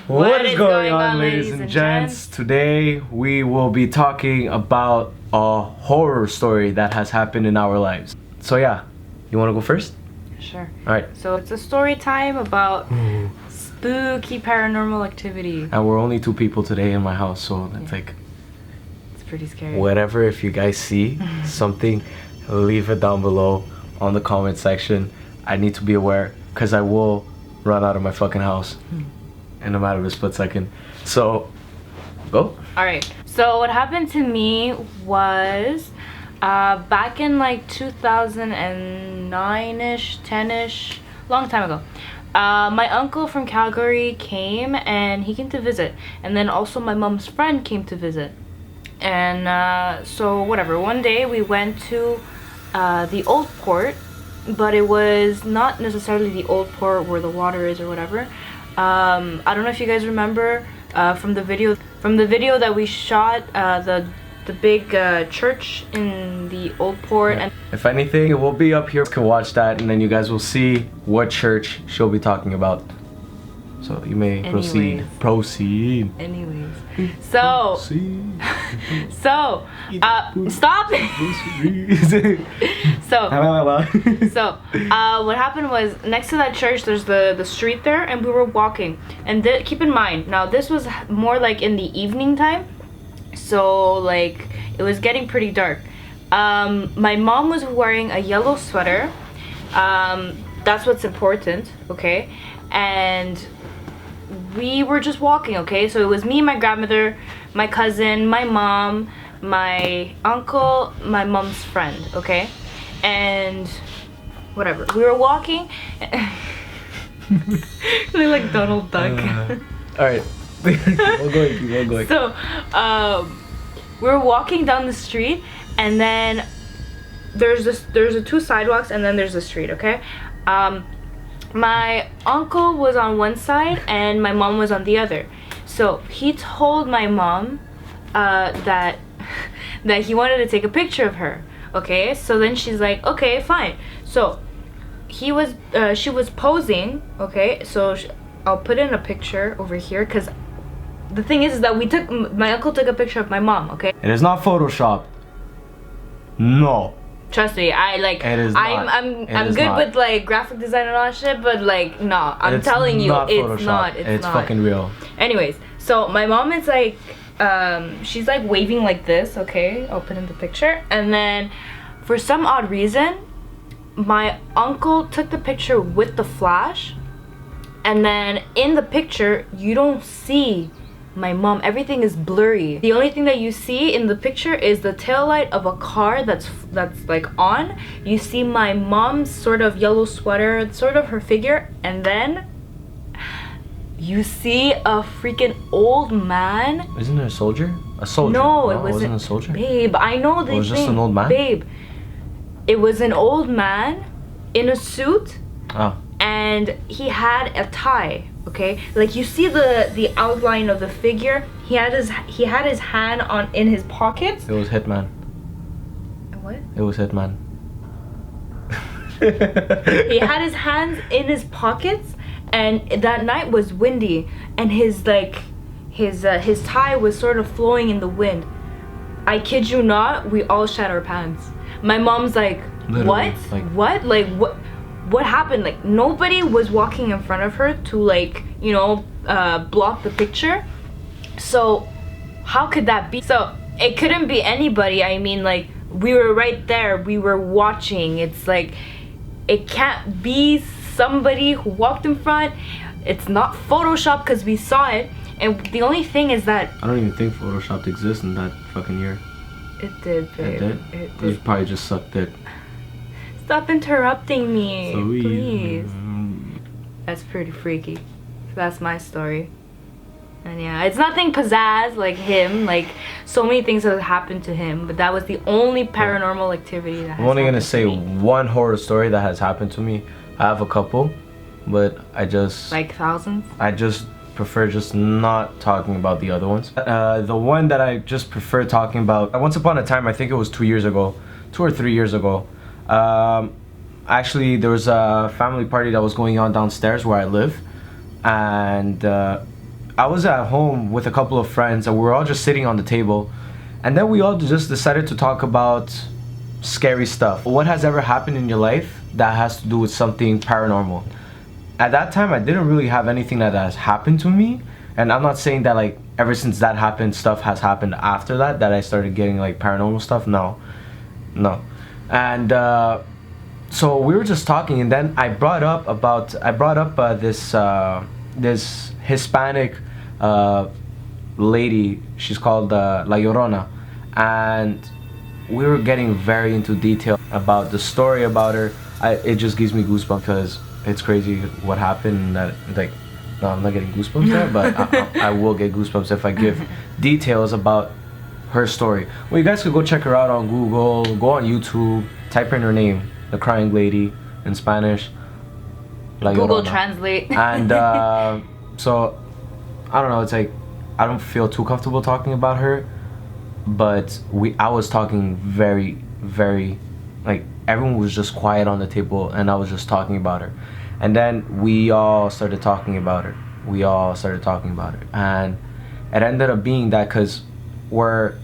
What is going on, ladies and gents? Today we will be talking about a horror story that has happened in our lives. So yeah, you want to go first? Sure. Alright. So it's a story time about spooky paranormal activity. And we're only 2 people today in my house, so that's like... It's pretty scary. Whatever, if you guys see something, leave it down below on the comment section. I need to be aware, because I will run out of my fucking house in a matter of a split second. So, go. Alright, so what happened to me was back in like 2009-ish, 10-ish, long time ago. My uncle from Calgary came and he came to visit. And then also my mom's friend came to visit. And so whatever, one day we went to the old port, but it was not necessarily the old port where the water is or whatever. I don't know if you guys remember from the video that we shot, the big church in the old port. Yeah. And if anything, it will be up here. You can watch that and then you guys will see what church she'll be talking about. So you may proceed. Anyways, so stop. So what happened was, next to that church there's the street there, and we were walking, and keep in mind, now this was more like in the evening time, so like it was getting pretty dark. My mom was wearing a yellow sweater, that's what's important, okay? And we were just walking, okay? So it was me, my grandmother, my cousin, my mom, my uncle, my mom's friend, okay? And whatever, we were walking. They look like Donald Duck. Alright, we'll go. So we were walking down the street, and then there's the 2 sidewalks, and then there's the street, okay? My uncle was on one side and my mom was on the other. So he told my mom that he wanted to take a picture of her. Okay, so then she's like, okay, fine. So she was posing. Okay, so I'll put in a picture over here, because the thing is that my uncle took a picture of my mom. Okay, it is not photoshopped. No. Trust me, I'm good with like graphic design and all that shit, but like no, I'm telling you, it's not. It's fucking real. Anyways, so my mom is like, she's like waving like this, okay? I'll put in the picture, and then for some odd reason, my uncle took the picture with the flash, and then in the picture you don't see my mom. Everything is blurry. The only thing that you see in the picture is the taillight of a car that's like on. You see my mom's sort of yellow sweater, sort of her figure, and then you see a freaking old man. Isn't it a soldier? A soldier? No, it wasn't a soldier. Babe, I know this. It was just an old man? Babe, it was an old man in a suit. Oh. And he had a tie, okay? Like you see the outline of the figure. He had his hand in his pockets. It was Hitman. What? It was Hitman. He had his hands in his pockets, and that night was windy, and his tie was sort of flowing in the wind. I kid you not, we all shat our pants. My mom's like, literally, what? Like what? What happened? Like nobody was walking in front of her to like, you know, block the picture. So how could that be? So it couldn't be anybody. I mean, like we were right there, we were watching. It's like it can't be somebody who walked in front. It's not Photoshop, because we saw it. And the only thing is that I don't even think Photoshop exists in that fucking year. It did, babe. It did? You probably just sucked it. Stop interrupting me, please. That's pretty freaky. So that's my story. And yeah, it's nothing pizzazz like him. Like so many things have happened to him, but that was the only paranormal activity that has I'm only gonna say to me. one horror story that has happened to me. I have a couple, but I just... Like thousands? I just prefer just not talking about the other ones. The one that I just prefer talking about, once upon a time, I think it was 2 years ago, 2 or 3 years ago, actually there was a family party that was going on downstairs where I live, and I was at home with a couple of friends, and we were all just sitting on the table, and then we all just decided to talk about scary stuff. What has ever happened in your life that has to do with something paranormal? At that time, I didn't really have anything that has happened to me, and I'm not saying that like ever since that happened, stuff has happened after that I started getting like paranormal stuff. No. And so we were just talking, and then I brought up this Hispanic lady. She's called La Llorona, and we were getting very into detail about the story about her. It just gives me goosebumps because it's crazy what happened. That like, no, I'm not getting goosebumps there, but I will get goosebumps if I give details about her story. Well, you guys could go check her out on Google, go on YouTube, type in her name, the crying lady in Spanish. La Google Llorona. Translate. And so I don't know, it's like I don't feel too comfortable talking about her, but I was talking very, very, like everyone was just quiet on the table, and I was just talking about her. And then we all started talking about her. And it ended up being that because where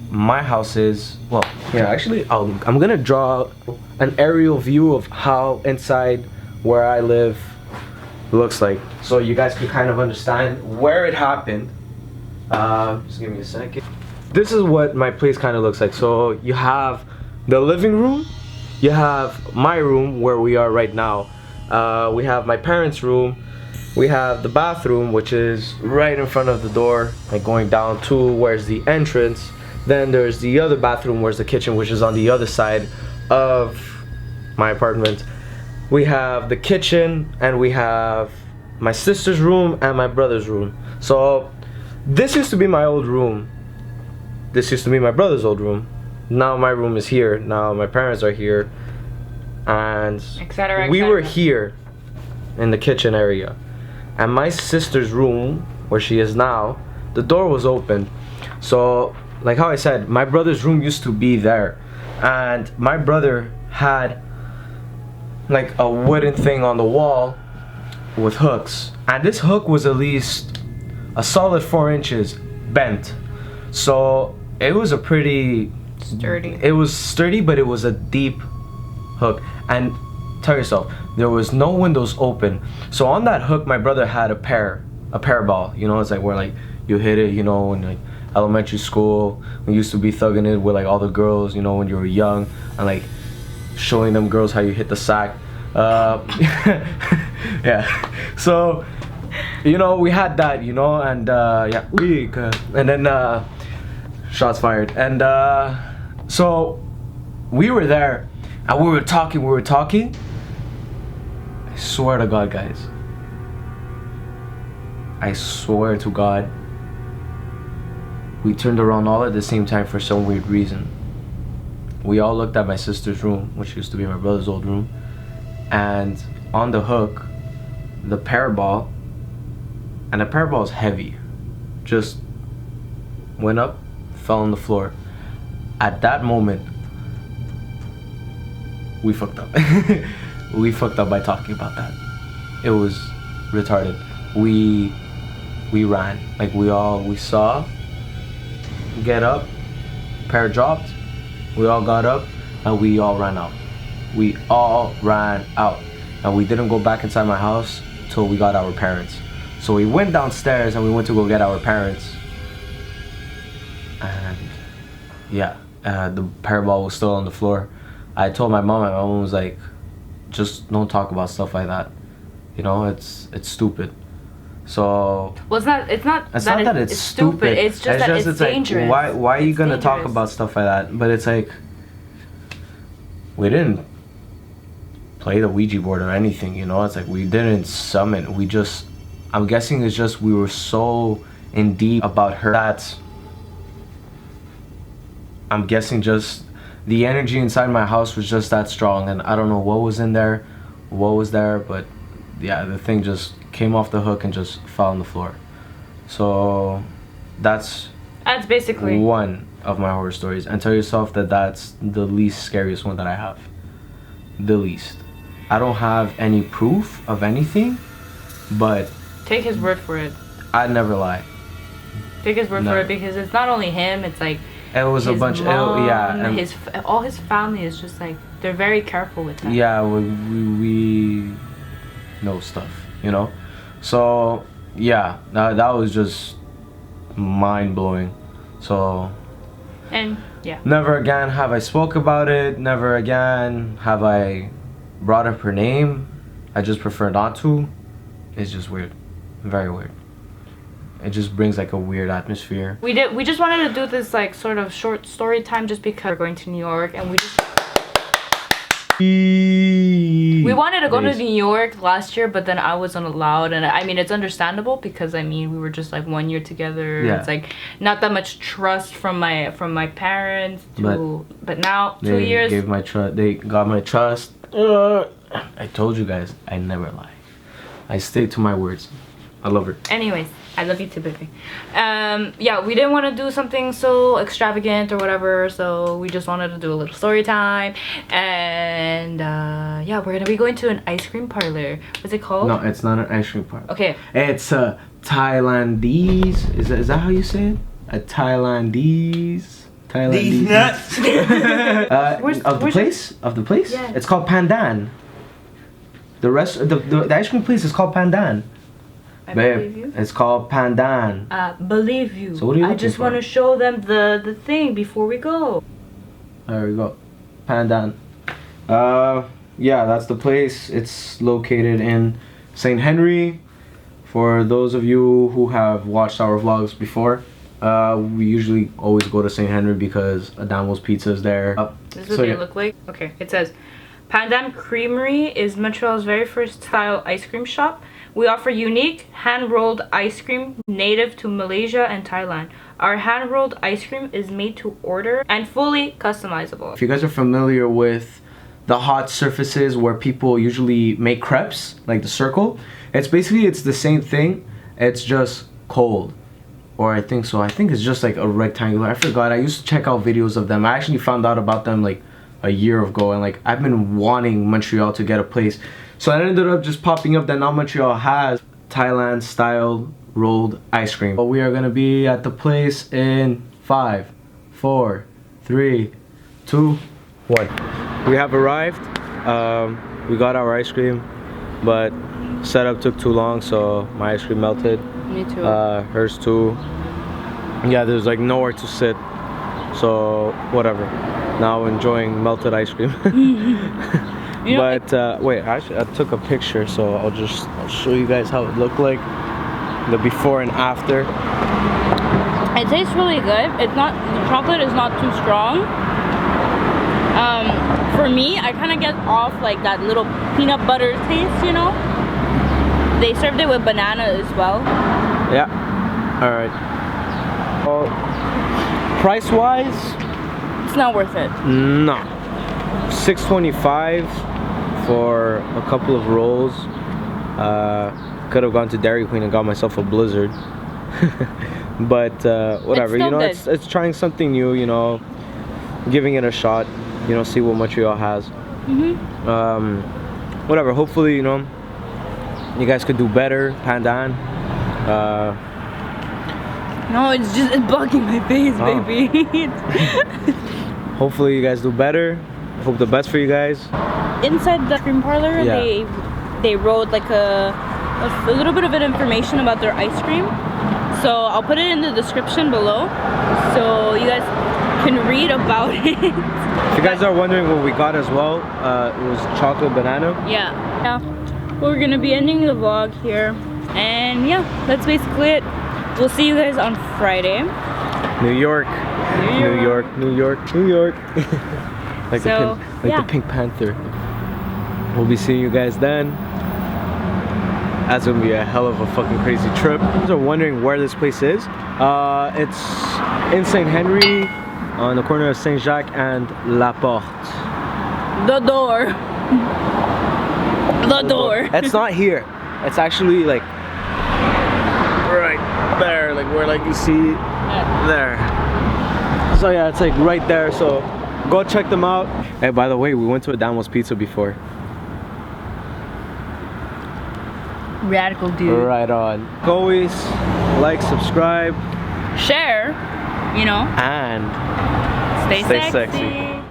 my house is, well, yeah, actually, I'm gonna draw an aerial view of how inside where I live looks like, so you guys can kind of understand where it happened. Just give me a second. This is what my place kind of looks like. So you have the living room, you have my room where we are right now, we have my parents' room, we have the bathroom, which is right in front of the door, like going down to where's the entrance. Then there's the other bathroom, where's the kitchen, which is on the other side of my apartment. We have the kitchen, and we have my sister's room and my brother's room. So this used to be my old room. This used to be my brother's old room. Now my room is here. Now my parents are here, and etc. we were here in the kitchen area. And my sister's room, where she is now, the door was open. So like how I said, my brother's room used to be there, and my brother had like a wooden thing on the wall with hooks, and this hook was at least a solid 4 inches bent. So it was a pretty sturdy. It was sturdy, but it was a deep hook. And tell yourself, there was no windows open. So on that hook, my brother had a pair ball. You know, it's like where like you hit it, you know, in like elementary school. We used to be thugging it with like all the girls, you know, when you were young, and like showing them girls how you hit the sack. Yeah. So, you know, we had that, you know, and yeah, and then shots fired. And so we were there, and we were talking. I swear to God, guys. I swear to God. We turned around all at the same time for some weird reason. We all looked at my sister's room, which used to be my brother's old room, and on the hook, the paraball, and the paraball is heavy, just went up, fell on the floor. At that moment, we fucked up. We fucked up by talking about that. It was retarded. We ran, like we saw, get up, pair dropped, we all got up, and we all ran out. And we didn't go back inside my house till we got our parents. So we went downstairs and we went to go get our parents, and yeah, the paraball was still on the floor. I told my mom, and my mom was like, just don't talk about stuff like that, you know, it's stupid. So well, it's not that it's stupid. It's just that it's dangerous. Like, why are you gonna talk about stuff like that? But it's like, we didn't play the Ouija board or anything, you know. It's like we didn't summon. We just, I'm guessing it's just we were so in deep about her that I'm guessing just the energy inside my house was just that strong, and I don't know what was in there, what was there, but yeah, the thing just came off the hook and just fell on the floor. So that's basically one of my horror stories. And tell yourself that that's the least scariest one that I have. The least. I don't have any proof of anything, but take his word for it. I'd never lie. Biggest word for it, because it's not only him. It's like it was his a bunch. mom, And all his family is just like they're very careful with that. Yeah, we know stuff, you know. So yeah, that was just mind blowing. So. And yeah. Never again have I spoke about it. Never again have I brought up her name. I just prefer not to. It's just weird, very weird. It just brings like a weird atmosphere. We just wanted to do this like sort of short story time just because we're going to New York, and we wanted to go to New York last year, but then I wasn't allowed, and I mean it's understandable because I mean we were just like 1 year together. Yeah. It's like not that much trust from my parents but now 2 years gave my trust. They got my trust. I told you guys, I never lie. I stay to my words. I love her. Anyways, I love you too, baby. Yeah, we didn't want to do something so extravagant or whatever, so we just wanted to do a little story time. And yeah, we're gonna be going to an ice cream parlor. What's it called? No, it's not an ice cream parlor. Okay. It's a Thailandese. Is that how you say it? A Thailandese. These nuts. Of the place? Yeah. It's called Pandan. The ice cream place is called Pandan. I Babe, believe you. it's called Pandan. Believe you. So what are you I looking just for? want to show them the thing before we go. There we go. Pandan. Yeah, that's the place. It's located in St. Henry. For those of you who have watched our vlogs before, we usually always go to St. Henry because Adamo's Pizza is there. This is what they look like. Okay, it says Pandan Creamery is Montreal's very first style ice cream shop. We offer unique hand-rolled ice cream native to Malaysia and Thailand. Our hand-rolled ice cream is made to order and fully customizable. If you guys are familiar with the hot surfaces where people usually make crepes, like the circle, it's the same thing. It's just cold. Or I think so. I think it's just like a rectangular. I forgot. I used to check out videos of them. I actually found out about them like a year ago, and like I've been wanting Montreal to get a place. So it ended up just popping up that now Montreal has Thailand style rolled ice cream. But we are gonna be at the place in 5, 4, 3, 2, 1. We have arrived. We got our ice cream, but setup took too long, so my ice cream melted. Me too. Hers too. Yeah, there's like nowhere to sit, so whatever. Now enjoying melted ice cream. You know, but wait, actually I took a picture, so I'll show you guys how it looked like, the before and after. it tastes really good. It's not, the chocolate is not too strong. For me, I kind of get off like that little peanut butter taste, you know. They served it with banana as well. Yeah. All right. Well, price wise, It's not worth it. no. $6.25 for a couple of rolls. Could have gone to Dairy Queen and got myself a Blizzard. But whatever, It's you know, still it's trying something new, you know, giving it a shot, you know, see what Montreal has. Whatever, hopefully, you know, you guys could do better. Pandan. No, it's bugging my face, Oh. baby. Hopefully you guys do better. Hope the best for you guys. Inside the cream parlor, Yeah. they wrote like a little bit of information about their ice cream. So I'll put it in the description below, so you guys can read about it. If you guys are wondering what we got as well, it was chocolate banana. Yeah. We're gonna be ending the vlog here, and yeah, that's basically it. We'll see you guys on Friday. New York. New York, New York, New York. like So, the Pink Panther. We'll be seeing you guys then. That's gonna be a hell of a fucking crazy trip. If you guys are wondering where this place is, it's in St. Henry, on the corner of Saint Jacques and La Porte. The door. The door. It's not here. It's actually like right there, like where like you see there. So yeah, it's like right there. So go check them out. Hey, by the way, we went to Adamo's Pizza before. Radical dude. Right on. Always like, subscribe, Share, you know, and stay stay sexy. sexy.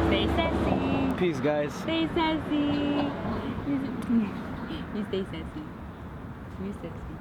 Stay sexy. Peace, guys. Stay sassy. You stay sassy. You sexy.